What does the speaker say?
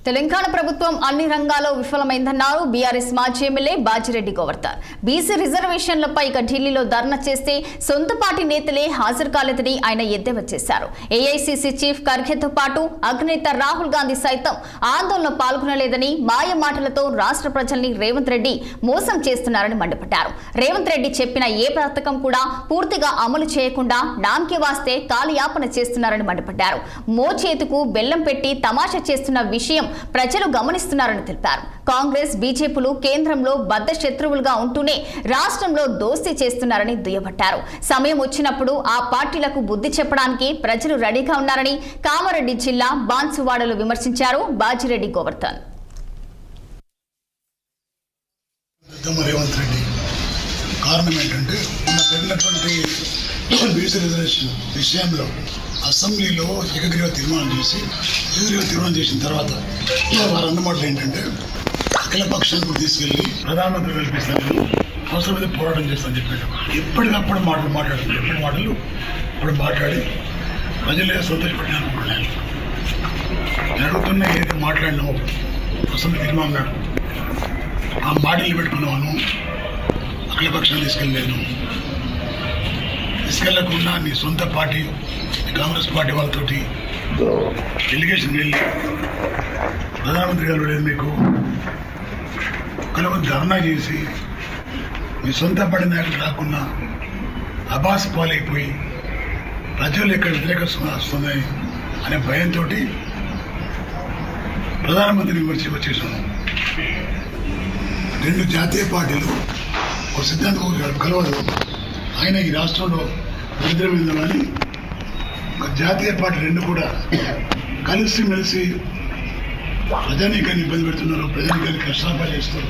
తెలంగాణ ప్రభుత్వం అన్ని రంగాల్లో విఫలమైందన్నారు బీఆర్ఎస్ మాజీ ఎమ్మెల్యే బాజిరెడ్డి గోవర్ధన్. బీసీ రిజర్వేషన్లపై ఢిల్లీలో ధర్నా చేస్తే సొంత పార్టీ నేతలే హాజరు కాలేదని ఆయన ఎద్దేవా చేశారు. ఏఐసీసీ చీఫ్ ఖర్గేతో పాటు అగ్రనేత రాహుల్ గాంధీ సైతం ఆందోళనలో పాల్గొనలేదని మాయ మాటలతో రాష్ట్ర ప్రజల్ని రేవంత్ రెడ్డి మోసం చేస్తున్నారని మండిపడ్డారు. రేవంత్ రెడ్డి చెప్పిన ఏ పథకం కూడా పూర్తిగా అమలు చేయకుండా నామకే వాస్తే కాలయాపన చేస్తున్నారని మండిపడ్డారు. మోచేతుకు బెల్లం పెట్టి తమాషా చేస్తున్న విషయం ప్రజలు గమనిస్తున్నారని తెలిపారు. కాంగ్రెస్ బీజేపీలు కేంద్రంలో బద్ద శత్రువులుగా ఉంటూనే రాష్ట్రంలో దోస్తీ చేస్తున్నారని దుయ్యబట్టారు. సమయం వచ్చినప్పుడు ఆ పార్టీలకు బుద్ధి చెప్పడానికి ప్రజలు రెడీగా ఉన్నారని కామారెడ్డి జిల్లా బాన్సువాడలో విమర్శించారు బాజిరెడ్డి గోవర్ధన్. కారణం ఏంటంటే జరిగినటువంటి బీసీ రిజర్వేషన్ విషయంలో అసెంబ్లీలో ఏకగ్రీవ తీర్మానం చేసిన తర్వాత వారు అన్నమాటలు ఏంటంటే అఖిల పక్షానికి తీసుకెళ్లి ప్రధానమంత్రి కల్పిస్తాను, అవసరమైతే పోరాటం చేస్తానని చెప్పాడు. ఎప్పటికప్పుడు మాటలు ఇప్పుడు మాట్లాడి ప్రజలే సంతోషపెట్టి అనుకుంటున్నాను. జరుగుతున్న ఏదైతే మాట్లాడినామో అసెంబ్లీ తీర్మానం ఆ మాటలు పెట్టుకున్నాను. అఖిల పక్షాన్ని తీసుకెళ్లకుండా నీ సొంత పార్టీ కాంగ్రెస్ పార్టీ వాళ్ళతోటి డెలిగేషన్ వెళ్ళి ప్రధానమంత్రి గారు లేదు మీకు కలవ ధర్నా చేసి మీ సొంత పార్టీ నాయకులు రాకుండా అబాస్ పాలైపోయి ప్రజలు ఎక్కడ వ్యతిరేక వస్తున్నాయి అనే భయంతో ప్రధానమంత్రిని వచ్చేసాను. రెండు జాతీయ పార్టీలు ఒక సిద్ధాంతం కలవదు. ఆయన ఈ రాష్ట్రంలో దరిద్రమైందని జాతీయ పార్టీ రెండు కూడా కలిసి మెలిసి ప్రజానీకాన్ని ఇబ్బంది పెడుతున్నారు, ప్రజానీకాన్ని కష్టాలు చేస్తారు.